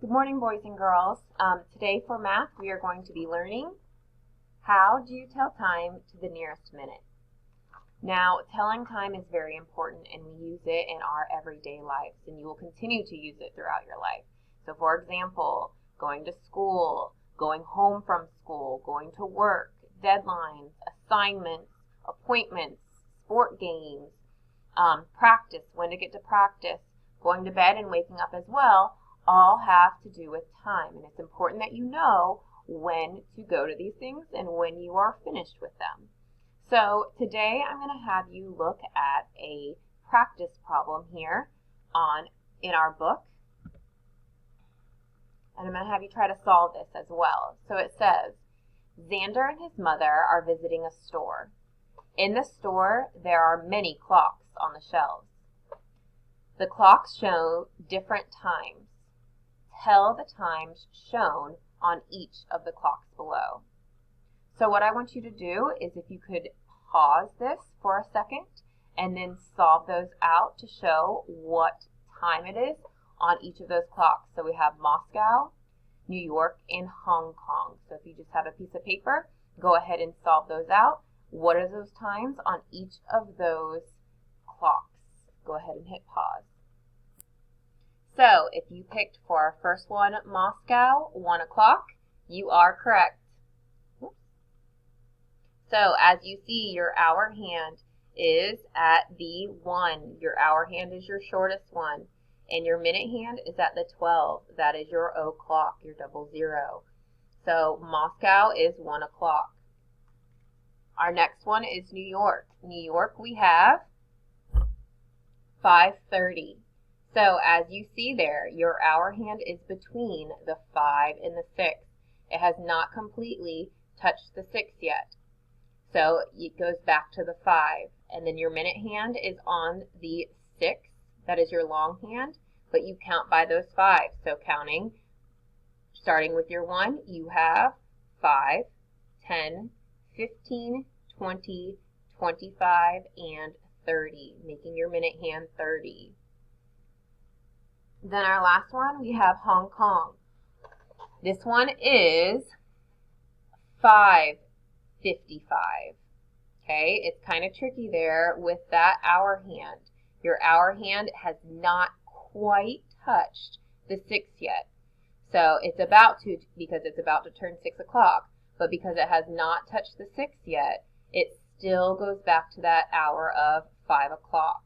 Good morning, boys and girls. Today for math, we are going to be learning how do you tell time to the nearest minute. Now, telling time is very important, and we use it in our everyday lives, and you will continue to use it throughout your life. So, for example, going to school, going home from school, going to work, deadlines, assignments, appointments, sport games, practice, when to get to practice, going to bed and waking up as well, all have to do with time. And it's important that you know when to go to these things and when you are finished with them. So today I'm going to have you look at a practice problem here in our book. And I'm going to have you try to solve this as well. So it says, Xander and his mother are visiting a store. In the store, there are many clocks on the shelves. The clocks show different times. Tell the times shown on each of the clocks below. So what I want you to do is if you could pause this for a second and then solve those out to show what time it is on each of those clocks. So we have Moscow, New York, and Hong Kong. So if you just have a piece of paper, go ahead and solve those out. What are those times on each of those clocks? Go ahead and hit pause. So if you picked for our first one, Moscow, 1 o'clock, you are correct. So as you see, your hour hand is at the 1. Your hour hand is your shortest one. And your minute hand is at the 12. That is your o'clock, your 00. So Moscow is 1 o'clock. Our next one is New York. New York, we have 5:30. So as you see there, your hour hand is between the 5 and the 6. It has not completely touched the 6 yet. So it goes back to the 5. And then your minute hand is on the 6. That is your long hand, but you count by those 5. So counting, starting with your 1, you have 5, 10, 15, 20, 25, and 30, making your minute hand 30. Then our last one, we have Hong Kong. This one is 5:55. Okay, it's kind of tricky there with that hour hand. Your hour hand has not quite touched the 6 yet. So it's about to, because it's about to turn 6 o'clock. But because it has not touched the 6 yet, it still goes back to that hour of 5 o'clock.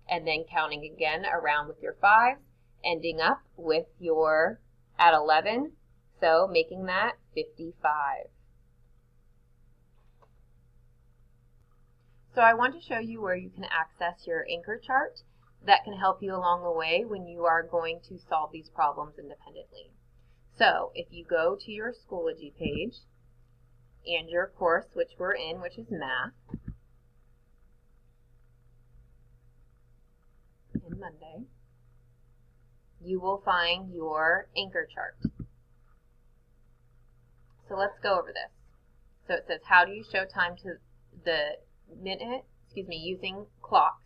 And then counting again around with your 5s, ending up with your at 11, so making that 55. So I want to show you where you can access your anchor chart that can help you along the way when you are going to solve these problems independently. So if you go to your Schoology page and your course, which we're in, which is math, and Monday, you will find your anchor chart. So let's go over this. So it says, how do you show time to the minute, using clocks?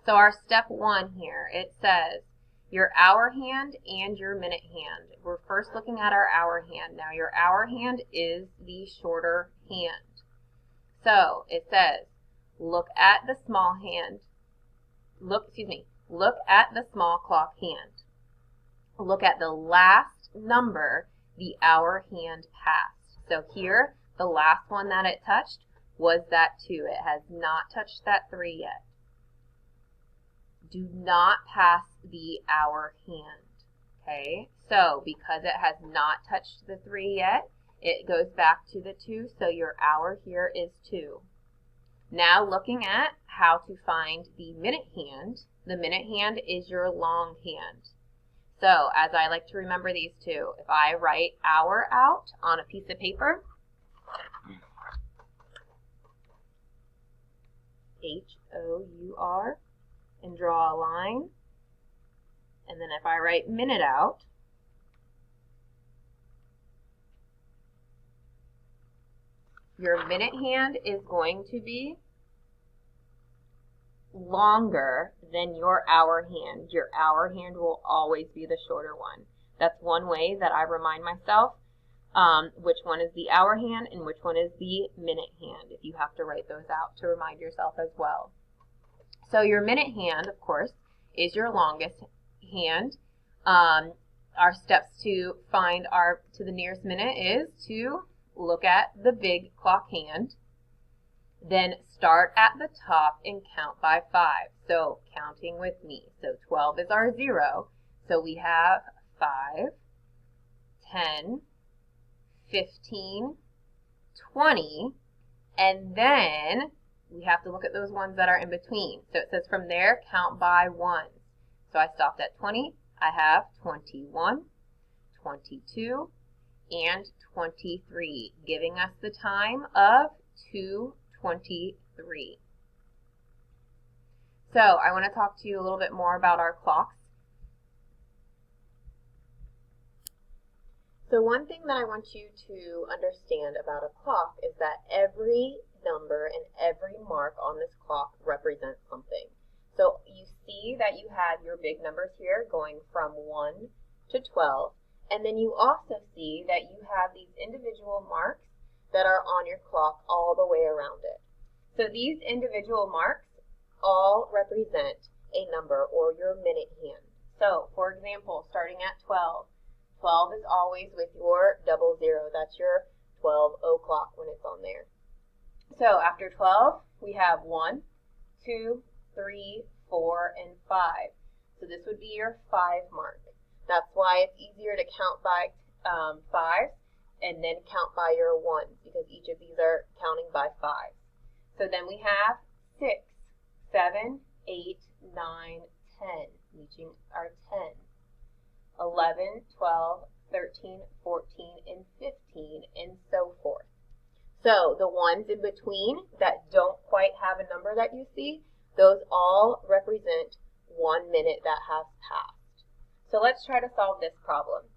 So our step 1 here, it says your hour hand and your minute hand. We're first looking at our hour hand. Now your hour hand is the shorter hand. So it says, look at the small hand. Look at the small clock hand. Look at the last number the hour hand passed. So here, the last one that it touched was that 2. It has not touched that 3 yet. Do not pass the hour hand. Okay, so because it has not touched the 3 yet, it goes back to the 2, so your hour here is 2. Now looking at how to find the minute hand is your long hand. So, as I like to remember these two, if I write hour out on a piece of paper, H-O-U-R, and draw a line, and then if I write minute out, your minute hand is going to be longer than your hour hand. Your hour hand will always be the shorter one. That's one way that I remind myself which one is the hour hand and which one is the minute hand, if you have to write those out to remind yourself as well. So your minute hand, of course, is your longest hand. Our steps to find to the nearest minute is to look at the big clock hand, then start at the top and count by 5. So counting with me. So 12 is our 0. So we have 5, 10, 15, 20, and then we have to look at those ones that are in between. So it says from there, count by 1. So I stopped at 20. I have 21, 22, and 23, giving us the time of 2:23. So I want to talk to you a little bit more about our clocks. So one thing that I want you to understand about a clock is that every number and every mark on this clock represents something. So you see that you have your big numbers here going from 1 to 12, and then you also see that you have these individual marks that are on your clock all the way around it. So these individual marks all represent a number or your minute hand. So for example, starting at 12, 12 is always with your 00. That's your 12 o'clock when it's on there. So after 12, we have 1, 2, 3, 4, and 5. So this would be your 5 mark. That's why it's easier to count by 5s and then count by your 1s, because each of these are counting by 5. So then we have 6, 7, 8, 9, 10, reaching our 10. 11, 12, 13, 14, and 15, and so forth. So the ones in between that don't quite have a number that you see, those all represent 1 minute that has passed. So let's try to solve this problem.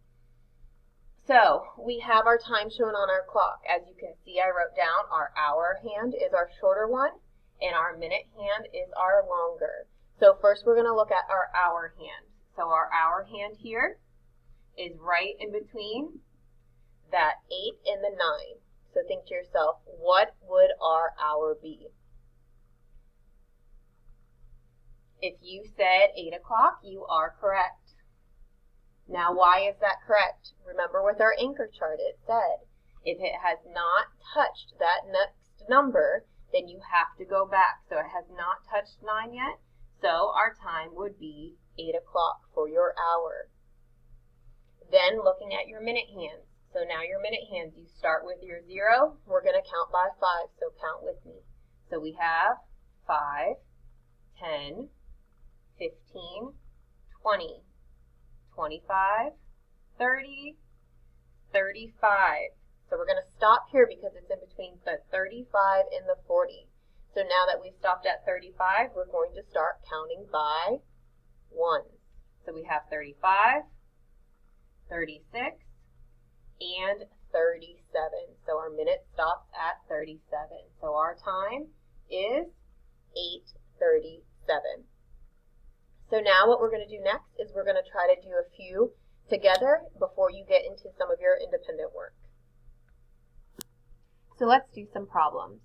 So we have our time shown on our clock. As you can see, I wrote down our hour hand is our shorter one, and our minute hand is our longer. So first we're going to look at our hour hand. So our hour hand here is right in between that 8 and the 9. So think to yourself, what would our hour be? If you said 8 o'clock, you are correct. Now, why is that correct? Remember with our anchor chart, it said, if it has not touched that next number, then you have to go back. So it has not touched 9 yet, so our time would be 8 o'clock for your hour. Then looking at your minute hands. So now your minute hands, you start with your 0. We're going to count by 5, so count with me. So we have 5, 10, 15, 20, 25, 30, 35. So we're going to stop here because it's in between the 35 and the 40. So now that we've stopped at 35, we're going to start counting by 1. So we have 35, 36, and 37. So our minute stops at 37. So our time is 8:37. So now what we're going to do next is we're going to try to do a few together before you get into some of your independent work. So let's do some problems.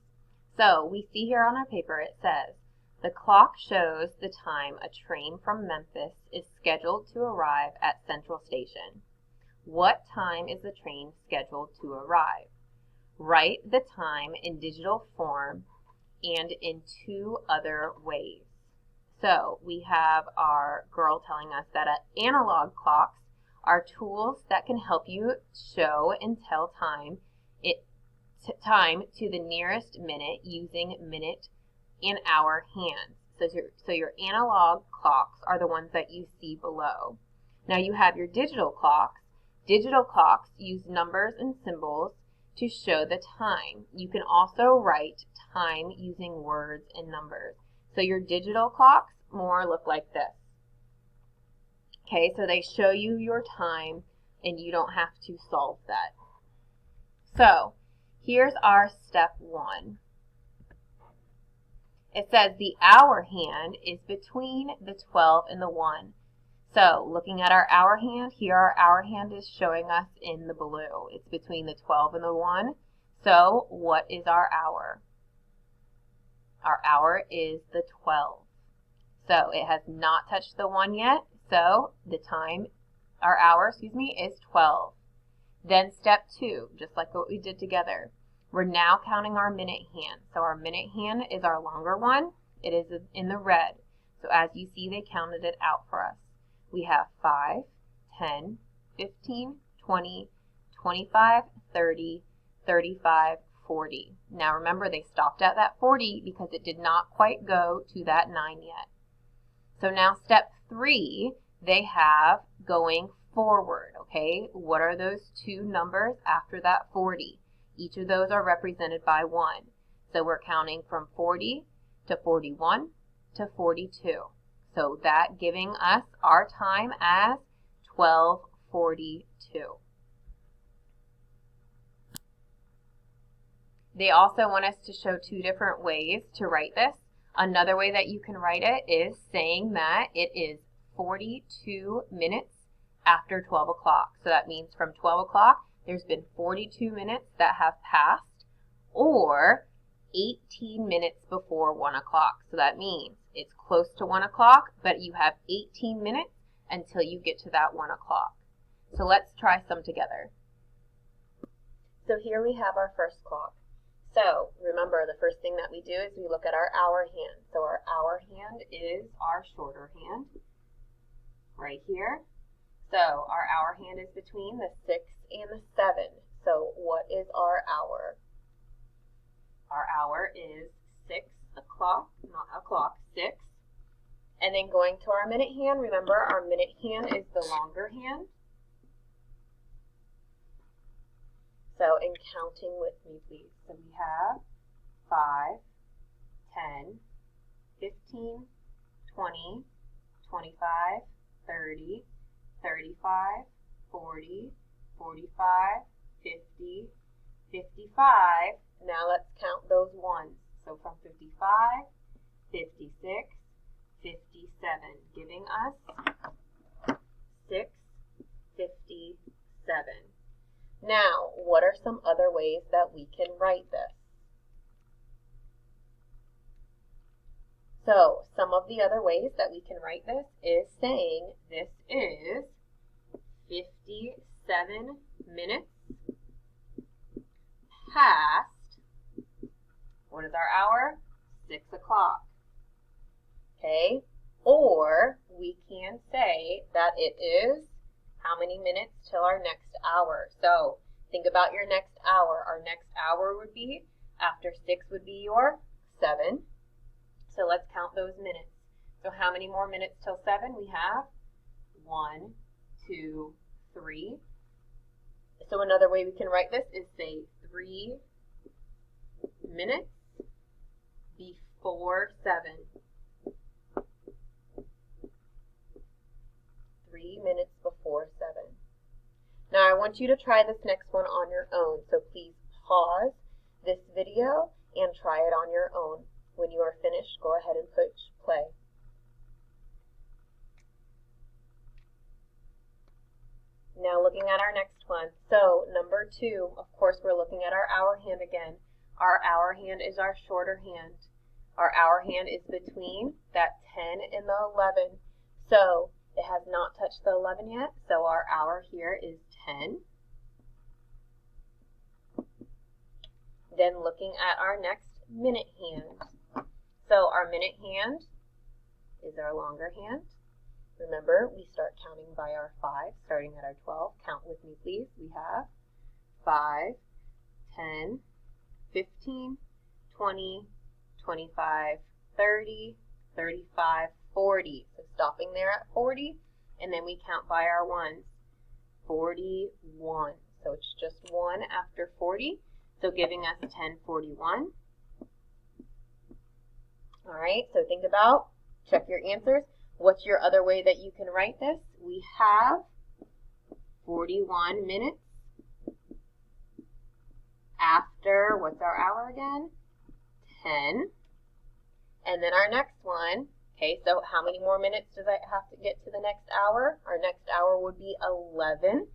So we see here on our paper it says, the clock shows the time a train from Memphis is scheduled to arrive at Central Station. What time is the train scheduled to arrive? Write the time in digital form and in 2 other ways. So we have our girl telling us that analog clocks are tools that can help you show and tell time to the nearest minute using minute and hour hands. So your analog clocks are the ones that you see below. Now you have your digital clocks. Digital clocks use numbers and symbols to show the time. You can also write time using words and numbers. So your digital clocks more look like this. Okay, so they show you your time and you don't have to solve that. So here's our step 1. It says the hour hand is between the 12 and the 1. So looking at our hour hand, here our hour hand is showing us in the blue. It's between the 12 and the 1. So what is our hour? Our hour is the 12. So it has not touched the 1 yet. So the time, our hour, is 12. Then step 2, just like what we did together. We're now counting our minute hand. So our minute hand is our longer one. It is in the red. So as you see, they counted it out for us. We have 5, 10, 15, 20, 25, 30, 35, 40. Now remember, they stopped at that 40 because it did not quite go to that 9 yet. So now step 3, they have going forward, okay? What are those 2 numbers after that 40? Each of those are represented by 1. So we're counting from 40 to 41 to 42. So that giving us our time as 12:42. They also want us to show 2 different ways to write this. Another way that you can write it is saying that it is 42 minutes after 12 o'clock. So that means from 12 o'clock, there's been 42 minutes that have passed, or 18 minutes before 1 o'clock. So that means it's close to 1 o'clock, but you have 18 minutes until you get to that 1 o'clock. So let's try some together. So here we have our first clock. So remember, the first thing that we do is we look at our hour hand. So our hour hand is our shorter hand right here. So our hour hand is between the 6 and the 7. So what is our hour? Our hour is 6 o'clock, not o'clock, 6. And then going to our minute hand, remember our minute hand is the longer hand. So in counting with me, please. So we have 5, 10, 15, 20, 25, 30, 35, 40, 45, 50, 55. Now let's count those ones. So from 55, 56, 57, giving us 6:57. Now, what are some other ways that we can write this? So, some of the other ways that we can write this is saying this is 57 minutes past, what is our hour? 6 o'clock. Okay, or we can say that it is how many minutes till our next hour. So think about your next hour. Our next hour would be, after 6 would be your 7. So let's count those minutes. So how many more minutes till 7? We have 1, 2, 3. So another way we can write this is say 3 minutes before 7. 3 minutes before 7. Now I want you to try this next one on your own, so please pause this video and try it on your own. When you are finished, go ahead and push play. Now looking at our next one. So number 2, of course we're looking at our hour hand again. Our hour hand is our shorter hand. Our hour hand is between that 10 and the 11. So it has not touched the 11 yet, so our hour here is 10. Then looking at our next minute hand. So our minute hand is our longer hand. Remember, we start counting by our 5, starting at our 12. Count with me, please. We have 5, 10, 15, 20, 25, 30, 35, 40. So stopping there at 40, and then we count by our ones. 41. So it's just 1 after 40, so giving us 10:41. All right, so think about, check your answers. What's your other way that you can write this? We have 41 minutes what's our hour again? 10. And then our next one Okay, so how many more minutes does I have to get to the next hour? Our next hour would be 11.